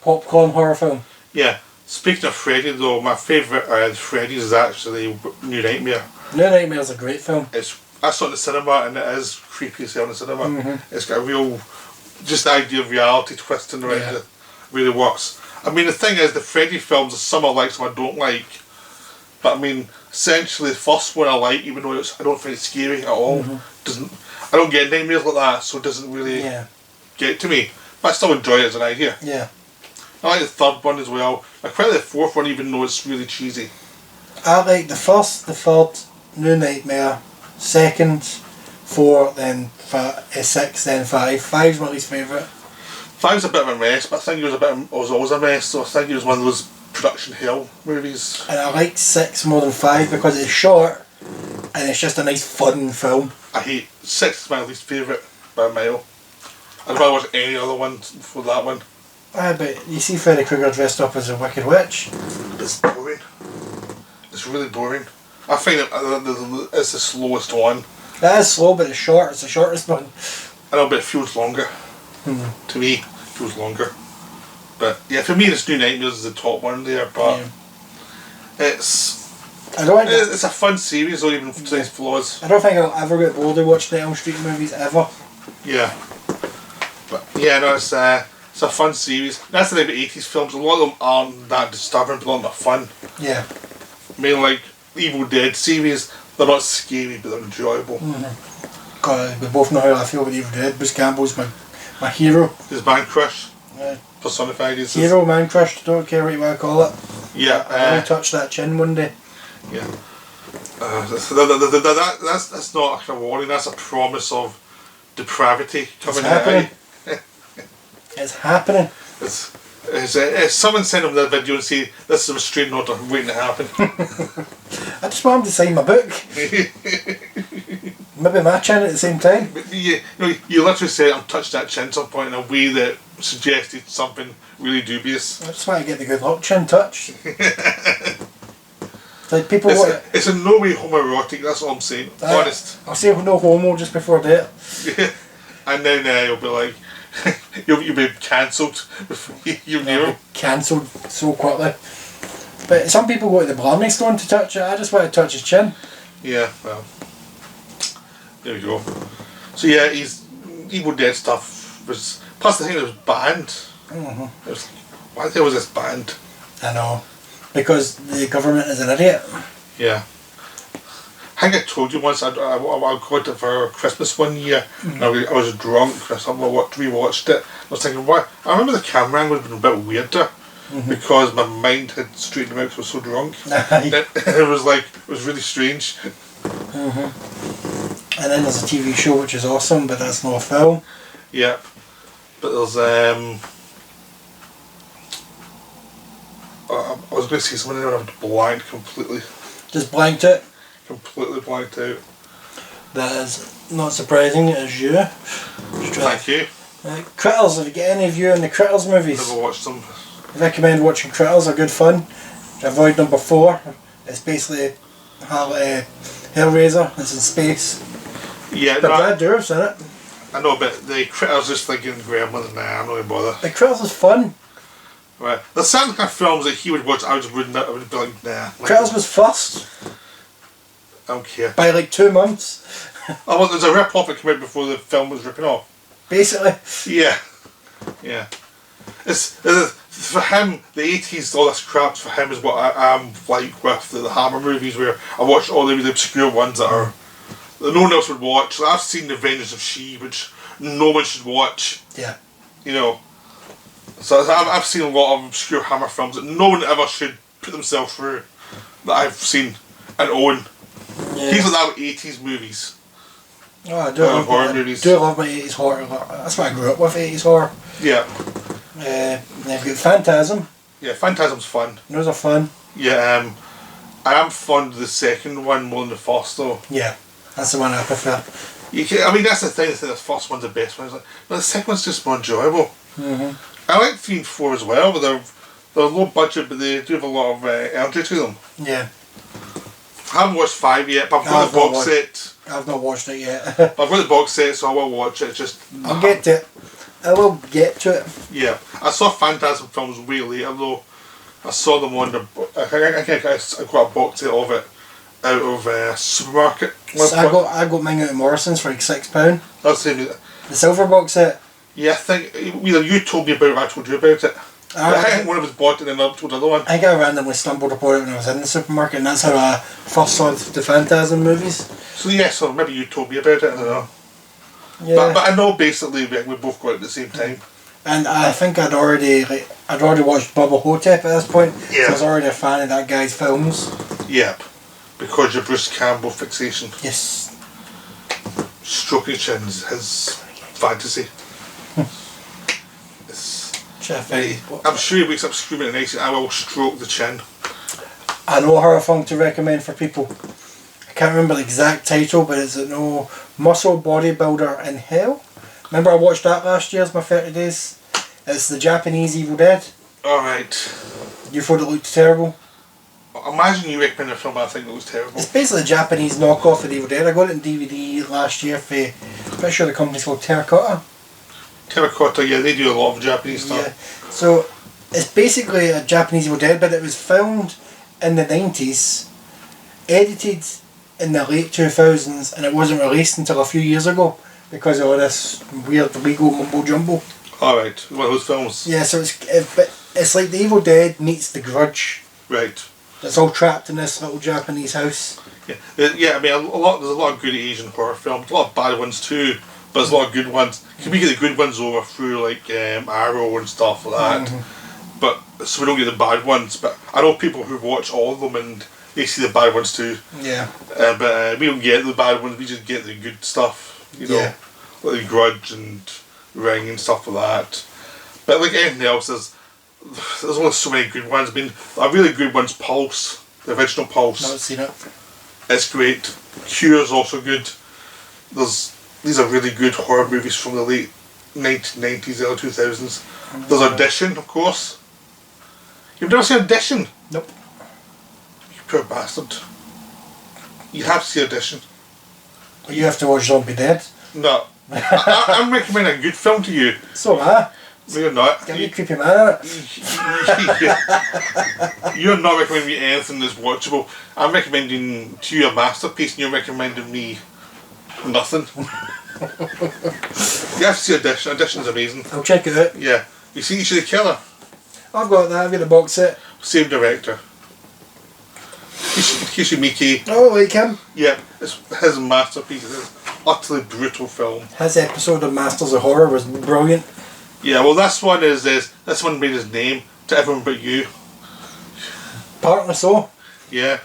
popcorn horror film. Yeah. Speaking of Freddie though, my favourite Freddie is actually New Nightmare. New Nightmare is a great film. I saw it in the cinema, and it is creepy as hell in the cinema. It's got a real, just the idea of reality twisting around it. Really works. I mean, the thing is, the Freddie films, some I like, some I don't like. But I mean, essentially, the first one I like, even though I don't find it scary at all. I don't get nightmares like that, so it doesn't really get to me. But I still enjoy it as an idea. Yeah. I like the third one as well. I quite like the fourth one, even though it's really cheesy. I like the first, the third, New Nightmare, second, 4, then 6, then 5. 5's my least favourite. 5's a bit of a mess, but I think it was always a mess, so I think it was one of those production hell movies. And I like 6 more than 5 because it's short and it's just a nice fun film. I hate 6 is my least favourite by a mile. I'd rather watch any other one for that one. But you see Freddy Krueger dressed up as a Wicked Witch. It's boring. It's really boring. I find it's the slowest one. That is slow, but it's short. It's the shortest one. I know, but it feels longer. To me, it feels longer. But yeah, for me, this New Nightmares is the top one there. But it's a fun series, though, even with its flaws. I don't think I'll ever get bored of watching the Elm Street movies ever. Yeah. But yeah, no, it's a fun series. That's the thing about 80s films. A lot of them aren't that disturbing, but they're not fun. Yeah. I mean, like Evil Dead series, they're not scary, but they're enjoyable. God, we both know how I feel with Evil Dead. Bruce Campbell's my hero. His man crush. Yeah. Personified as hero, man crush, don't care what you want to call it. Yeah. I want to touch that chin one day. Yeah. That's not a warning, that's a promise of depravity coming out. It's happening. If someone sent him that video and say this is a restraining order waiting to happen. I just want him to sign my book. Maybe my chin at the same time. You literally said I'll touch that chin at some point in a way that suggested something really dubious. I just want to get the good luck chin touch. Like people it's in no way homoerotic, that's all I'm saying. Honest. I'll say no homo just before that. Yeah. And then you'll be like, you'll be cancelled before you know. Cancelled so quickly. But some people go to the Blarney Stone to touch it. I just want to touch his chin. Yeah, well, there we go. So yeah, he's Evil Dead stuff was. Plus the thing it was banned. Mm-hmm. It was, why the hell was this banned? I know, because the government is an idiot. Yeah. I think I told you once I got it for Christmas one year. And I was drunk. I rewatched it. I was thinking, why? I remember the camera angle would have been a bit weirder. Because my mind had straightened out because I was so drunk. It was really strange. And then there's a TV show which is awesome, but that's not a film. Yep. But there's I was going to say something and I've blanked completely. Just blanked it. Completely blanked out. That is not surprising, it is you. Thank you. Critters, have you got any of you in the Critters movies? Never watched them. I recommend watching Critters, they're good fun. Avoid number 4. It's basically Hellraiser, it's in space. Yeah, but Brad Dourif's in it. I know, but the Critters just thinking Gremlins, nah, I'm not going to bother. The Critters is fun. Right. There's certain kind of films that he would watch, I would be like, nah. Critters was first. I don't care. By like 2 months. Oh, well, there's a rip-off that came out before the film was ripping off. Basically. Yeah. Yeah. It's for him, the 80s, all this crap for him is what I'm like with the Hammer movies, where I watch all the really obscure ones that no one else would watch. Like, I've seen The Vengeance of She, which no one should watch. Yeah. You know. So I've seen a lot of obscure Hammer films that no one ever should put themselves through, that I've seen and own. Yeah. He's like that with 80s movies. Oh, I do love horror movies. Do love my 80s horror. That's what I grew up with, 80s horror. Yeah. They've got Phantasm. Yeah, Phantasm's fun. Those are fun. Yeah, I am fond of the second one more than the first though. Yeah, that's the one I prefer. I mean, that's the thing, the first one's the best one. Like, no, the second one's just more enjoyable. I like 3 and 4 as well, but they're low budget, but they do have a lot of energy to them. Yeah. I haven't watched 5 yet, but I've got the box set. I've not watched it yet. I've got the box set, so I will watch it. I'll get to it. I will get to it. Yeah, I saw Phantasm films way later though. I saw them on the. I got a box set of it out of a supermarket. So I got mine out of Morrison's for like £6. That's the silver box set. Yeah, I think either you told me about it or I told you about it. I think one of us bought it and I told the other one. I think I randomly stumbled upon it when I was in the supermarket, and that's how I first saw the Phantasm movies. So yeah, so maybe you told me about it, I don't know. Yeah. But I know basically we both got it at the same time. And I think I'd already watched Bubba Hotep at this point. Yeah. So I was already a fan of that guy's films. Yep. Because your Bruce Campbell fixation. Yes. Stroking chins, his fantasy. I'm sure he wakes up screaming at night and I will stroke the chin. I know a horror film to recommend for people. I can't remember the exact title, but it's no Muscle Bodybuilder in Hell. Remember I watched that last year as my 30 days? It's the Japanese Evil Dead. Alright. You thought it looked terrible? Imagine you recommend a film I think it was terrible. It's basically a Japanese knockoff of Evil Dead. I got it in DVD last year for, I'm pretty sure the company's called Terracotta. Terracotta, yeah, they do a lot of Japanese stuff. Yeah. So it's basically a Japanese Evil Dead, but it was filmed in the 90s, edited in the late 2000s, and it wasn't released until a few years ago because of all this weird legal mumbo jumbo. Alright, one of those films. Yeah, so it's like the Evil Dead meets the Grudge. Right. It's all trapped in this little Japanese house. Yeah, I mean, there's a lot of good Asian horror films, a lot of bad ones too, but there's a lot of good ones. We get the good ones over through like Arrow and stuff like that, but so we don't get the bad ones. But I know people who watch all of them and they see the bad ones too. Yeah. But we don't get the bad ones. We just get the good stuff. You know, like the Grudge and Ring and stuff like that. But like anything else, there's only so many good ones. I mean, a really good one's Pulse, the original Pulse. Not seen it. It's great. Cure's also good. These are really good horror movies from the late 1990s, early 2000s. There's Audition, of course. You've never seen Audition? Nope. You poor bastard. You have to see Audition. You have to watch Zombie Dead. No. I'm recommending a good film to you. So am I. No, you're not. Give me a creepy man in it. You're not recommending me anything that's watchable. I'm recommending to you a masterpiece and you're recommending me nothing. You have to see Audition. Audition's amazing. I'll check it out. Yeah. You see Each of the Killer? I've got that. I've got the box set. Same director. Kishi Miki. Oh, like him. Yeah, it's his masterpiece. It's an utterly brutal film. His episode of Masters of Horror was brilliant. Yeah, well, this one made his name to everyone but you. Partly so. Yeah.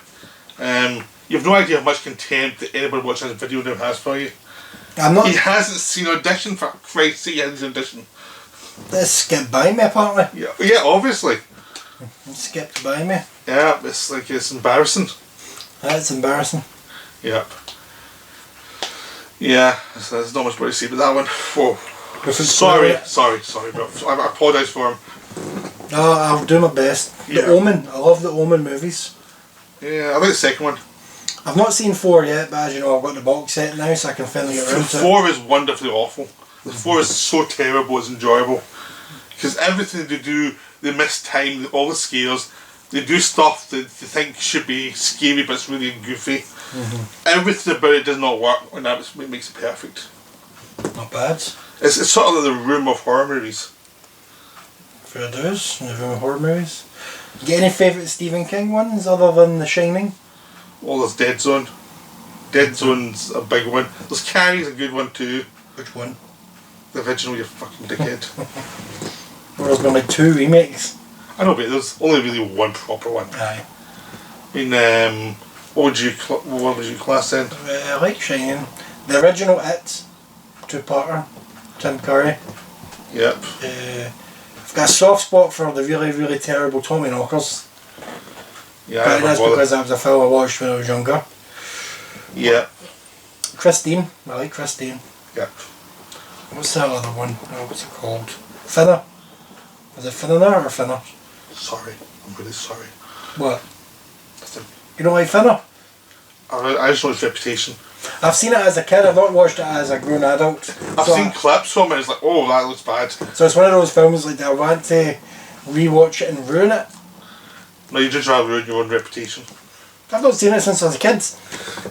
You've no idea how much contempt that anybody watching this video now has for you. I'm not. He hasn't seen Audition, for Christ's sake. He hasn't seen Audition. This skipped by me apparently. Yeah, obviously. It skipped by me. Yeah, it's embarrassing. That's embarrassing. Yep. Yeah, there's not much more to say about that one. Whoa. Sorry, bro. I apologise for him. No, I'll do my best. Yeah. The Omen. I love the Omen movies. Yeah, I like the second one. I've not seen 4 yet, but as you know, I've got the box set now, so I can finally get around to it. 4 is wonderfully awful. The 4 is so terrible, it's enjoyable. Because everything they do, they miss time, all the scares. They do stuff that they think should be scary, but it's really goofy. Everything about it does not work, and that makes it perfect. Not bad. It's sort of like the room of horror movies. Fair dues. The room of horror movies. You get any favourite Stephen King ones other than The Shining? Well, there's Dead Zone. Dead Zone's a big one. There's Carrie's a good one too. Which one? The original, you fucking dickhead. Well, there's been like 2 remakes. I know, but there's only really one proper one. Aye. What would you class then? I like Shining. The original It, 2-parter, Tim Curry. Yep. I've got a soft spot for the really, really terrible Tommy Knockers. Yeah, But that's because that was a film I watched when I was younger. Yeah. Christine. I like Christine. Yep. What's that other one? Oh, what's it called? Finner. Is it Finner or Finner? Sorry. I'm really sorry. What? You don't like Finner? I just know its reputation. I've seen it as a kid, I've not watched it as a grown adult. I've seen clips from it, it's like, oh, that looks bad. So it's one of those films like that I want to rewatch it and ruin it. No, you just rather ruin your own reputation. I've not seen it since I was a kid.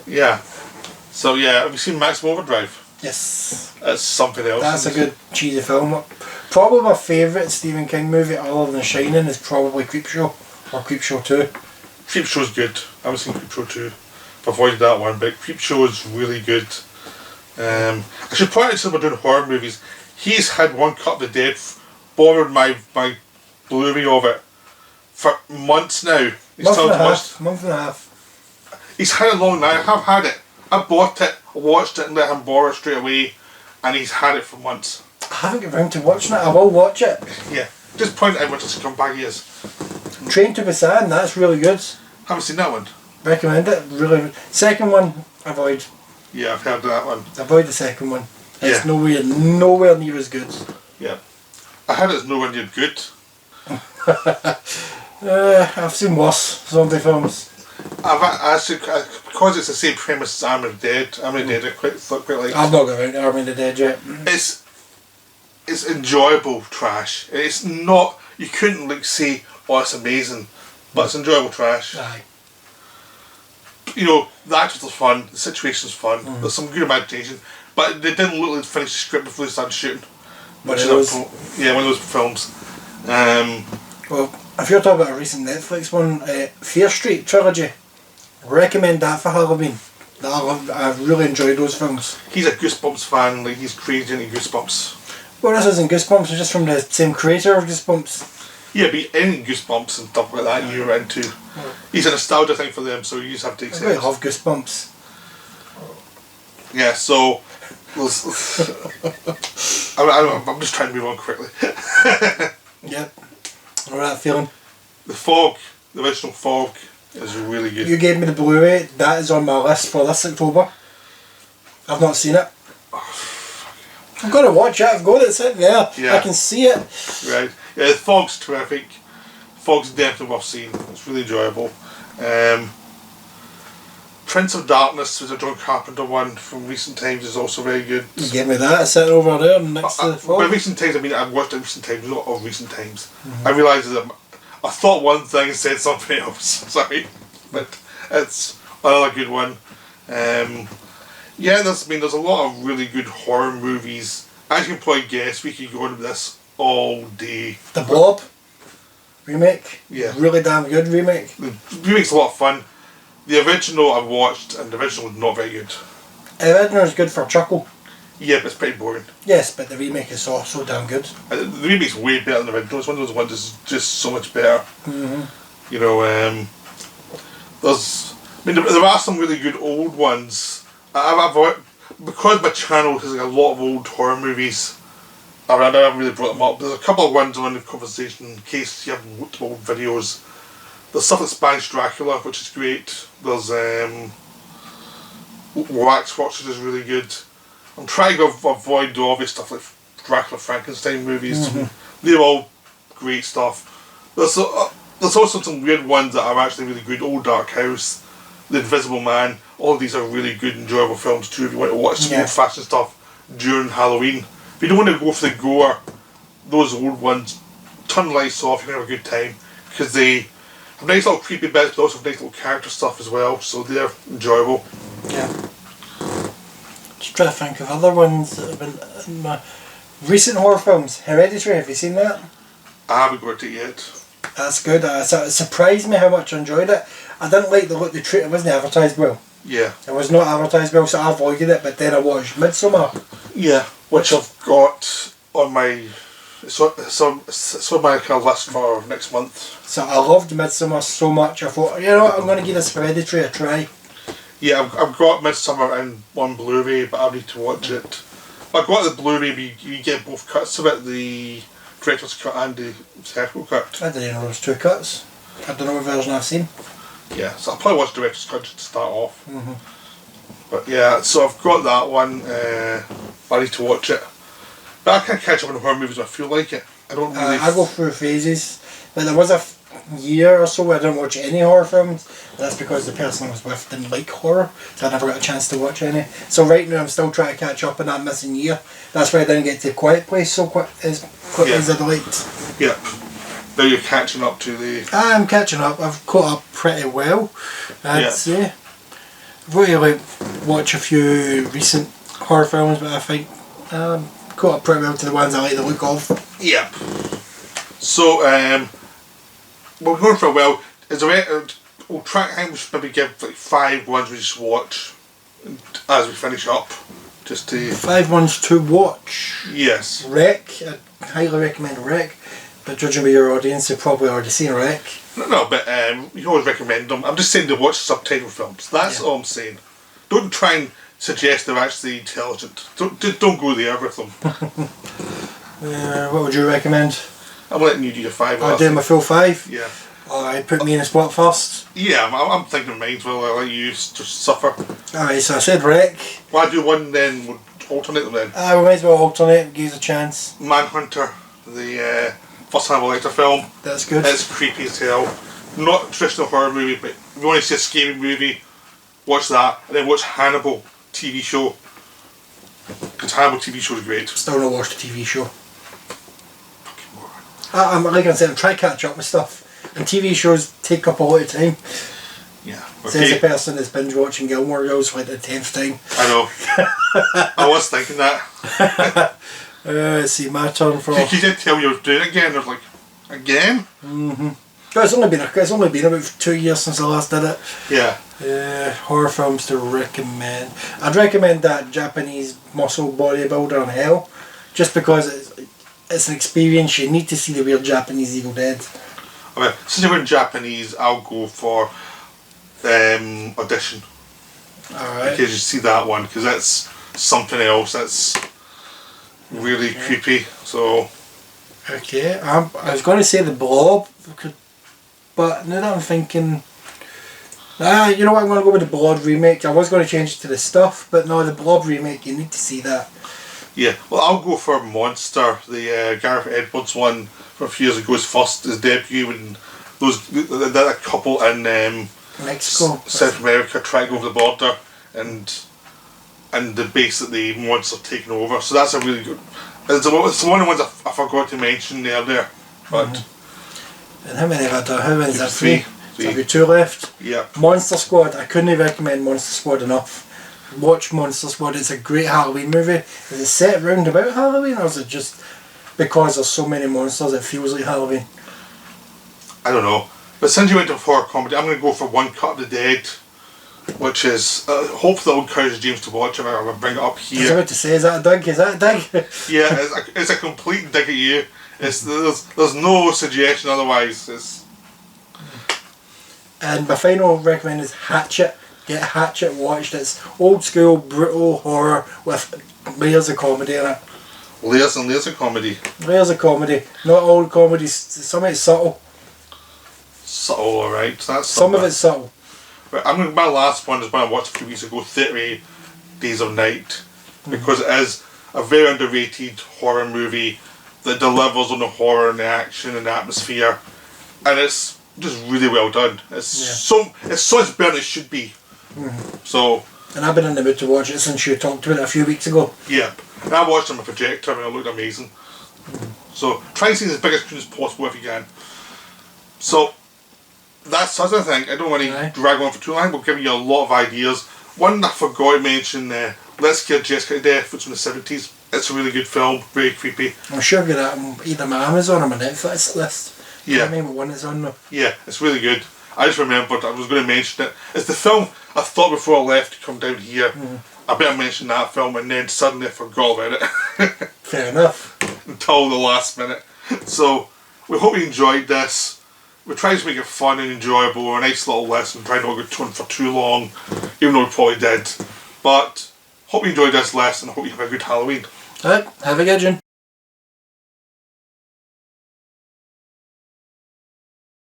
Yeah. So yeah, have you seen Maximum Overdrive? Yes. That's something else. That's a good cheesy film. Probably my favourite Stephen King movie other than Shining is probably Creepshow or Creepshow 2. Creepshow's good. I haven't seen Creepshow 2. I've avoided that one, but Creepshow is really good. I should point out to we're doing horror movies. He's had one cut of the dead, borrowed my Blu-ray of it for months now. Month and a half. He's had it long now. I have had it. I bought it, watched it and let him borrow it straight away, and he's had it for months. I haven't got round to watching it. I will watch it. Yeah. Just point out how much a scumbag he is. Train to Busan, that's really good. Haven't seen that one. Recommend it. Really. Second one, avoid. Yeah, I've heard of that one. Avoid the second one. It's Yeah. nowhere near as good. Yeah. I heard it's nowhere near good. I've seen worse zombie films. Because it's the same premise as Army of the Dead. Army of the Dead I quite like. I've not got around to Army of the Dead yet. It's enjoyable trash. It's not, you couldn't like say, oh, it's amazing, but it's enjoyable trash. Aye. You know, the actors are fun, the situation's fun, there's some good imagination, but they didn't look like they finished the script before they started shooting. One of those. Yeah, one of those films. Well, if you're talking about a recent Netflix one, Fear Street trilogy, recommend that for Halloween. I really enjoyed those films. He's a Goosebumps fan, like he's crazy into Goosebumps. Well, this isn't Goosebumps, it's just from the same creator of Goosebumps. Yeah, but any Goosebumps and stuff like that you're into. He's a nostalgia thing for them, so you just have to accept I really love Goosebumps. Yeah, so I'm just trying to move on quickly. Yep. Alright, feeling. The Fog, the original Fog, is really good. You gave me the Blu-ray, that is on my list for this October. I've not seen it. I'm going to watch it, I've got it sitting there. Yeah. I can see it. Right. Yeah, the Fog's terrific. Fog's definitely worth seeing. It's really enjoyable. Prince of Darkness was a John Carpenter one from recent times, is also very good. You gave me that, it's sitting over there next to the phone. By recent times, I mean I've watched it recent times, not of recent times. I realised that I thought one thing and said something else, sorry. But it's another good one. Yeah, there's a lot of really good horror movies. As you can probably guess, we could go into this all day. The Blob remake? Yeah. Really damn good remake. The remake's a lot of fun. The original I watched, and the original was not very good. The original is good for a chuckle. Yeah, but it's pretty boring. Yes, but the remake is so damn good. The remake's way better than the original. It's one of those ones that's just so much better. You know, there are some really good old ones. Because my channel has like a lot of old horror movies, I haven't really brought them up. There's a couple of ones on the conversation in case you haven't looked at old videos. There's stuff like Spanish Dracula, which is great. There's Waxworks, which is really good. I'm trying to avoid the obvious stuff like Dracula, Frankenstein movies. They're all great stuff. There's also some weird ones that are actually really good. Old Dark House, The Invisible Man. All of these are really good, enjoyable films too if you want to watch some old-fashioned stuff during Halloween. If you don't want to go for the gore, those old ones, turn the lights off, you can have a good time. Because they have nice little creepy bits, but also have nice little character stuff as well, so they're enjoyable. Yeah. Just trying to think of other ones that have been in my recent horror films. Hereditary, have you seen that? I haven't got it yet. That's good. It surprised me how much I enjoyed it. I didn't like the look the treat. It wasn't advertised well. Yeah. It was not advertised well, so I avoided it. But then I watched Midsommar. Yeah, which I've got on my on my kind of list for next month. So I loved Midsommar so much. I thought, you know what, I'm going to give this Hereditary a try. Yeah, I've got Midsommar in one Blu-ray, but I need to watch it. I've got the Blu-ray, but you get both cuts of it, the director's cut and the theatrical cut. I didn't know there was two cuts. I don't know what version I've seen. Yeah, so I'll probably watch the director's cut just to start off. But yeah, so I've got that one. I need to watch it. But I can't catch up on horror movies when I feel like it. I don't really... I go through phases. But there was a year or so where I didn't watch any horror films. That's because the person I was with didn't like horror, so I never got a chance to watch any. So right now I'm still trying to catch up on that missing year. That's why I didn't get to Quiet Place so quickly as I'd liked. Yep. Now you're catching up to the... I'm catching up. I've caught up pretty well, I'd say. I've really watched a few recent horror films, but I think caught up pretty well to the ones I like the look of. Yep. So, we're going for a while. Is there we'll try, I think we should maybe give like 5 ones we just watch as we finish up. Just to... 5 ones to watch? Yes. Wreck. I highly recommend Wreck. But judging by your audience, you've probably already seen Wreck. No, but you can always recommend them. I'm just saying to watch subtitle films. That's all I'm saying. Don't try and suggest they're actually intelligent. Don't go there with them. What would you recommend? I'm letting you do your 5. I'll do my full 5? Yeah. Alright, put me in a spot first. Yeah, I'm thinking of mine as well. I'll let you just suffer. Alright, so I said Wreck. Well, I do one then, we'll alternate them then. We might as well alternate, give us a chance. Manhunter, the first Hannibal Lecter film. That's good. It's creepy as hell. Not a traditional horror movie, but if you want to see a scary movie, watch that. And then watch Hannibal TV show. Because Hannibal TV show is great. Still not watched the TV show. I'm like I said, I'm trying to catch up with stuff. And TV shows take up a lot of time. Yeah. Okay. Says the person that's binge watching Gilmore Girls for like the 10th time. I know. I was thinking that. Let's see, my turn for... You did tell me you were doing it again. I was like, again? It's only been about 2 years since I last did it. Yeah. Horror films to recommend. I'd recommend that Japanese muscle bodybuilder on Hell. Just because it's an experience. You need to see the real Japanese Evil Dead. I mean, since you're in Japanese, I'll go for Audition. Alright. Because you see that one, because that's something else. That's really creepy. So. Okay, I was going to say The Blob, but now that I'm thinking, you know what, I'm going to go with the Blob remake. I was going to change it to The Stuff, but no, the Blob remake, you need to see that. Yeah, well, I'll go for Monster, the Gareth Edwards one from a few years ago. His debut, when that couple in Mexico. South America, try to go over the border, and the base that the monsters taken over. So that's a really good. It's one of the ones I forgot to mention earlier, but. And how many have I done? How many is there? Three. So have you 2 left? Yeah. Monster Squad. I couldn't recommend Monster Squad enough. Watch Monster Squad. It's a great Halloween movie. Is it set round about Halloween, or is it just because there's so many monsters it feels like Halloween? I don't know. But since you went to horror comedy, I'm going to go for One Cut of the Dead, which is hopefully that will encourage James to watch it. I'm going to bring it up here. I was about to say, is that a dig? Is that a dig? Yeah, it's a complete dig at you. There's no suggestion otherwise. And my final recommend is Hatchet. Get Hatchet watched. It's old school, brutal horror with layers of comedy in it. Layers and layers of comedy. Layers of comedy. Not all comedy. Some of it's subtle. Subtle, alright. Some of it's subtle. But my last one is one I watched a few weeks ago, 30 Days of Night. Because it is a very underrated horror movie that delivers on the horror and the action and the atmosphere. And it's just really well done. It's so much better than it should be. So. And I've been in the mood to watch it since you talked about it a few weeks ago. Yeah. And I watched it on my projector and it looked amazing. So try and see it as big a screen as possible if you can. So that's the thing. I don't want to drag on for too long. We're giving you a lot of ideas. One I forgot to mention, Let's Scare Jessica to Death, which was in the 70s. It's a really good film, very creepy. I'm sure I've got that on either my Amazon or my Netflix list. Yeah. I remember what one it's on though. Yeah, it's really good. I just remembered I was going to mention it. It's the film I thought before I left to come down here. I better mention that film, and then suddenly I forgot about it. Fair enough. Until the last minute. So, we hope you enjoyed this. We tried to make it fun and enjoyable, a nice little lesson, trying not to go on for too long, even though we probably did. But, hope you enjoyed this lesson, hope you have a good Halloween. Alright, have a good one.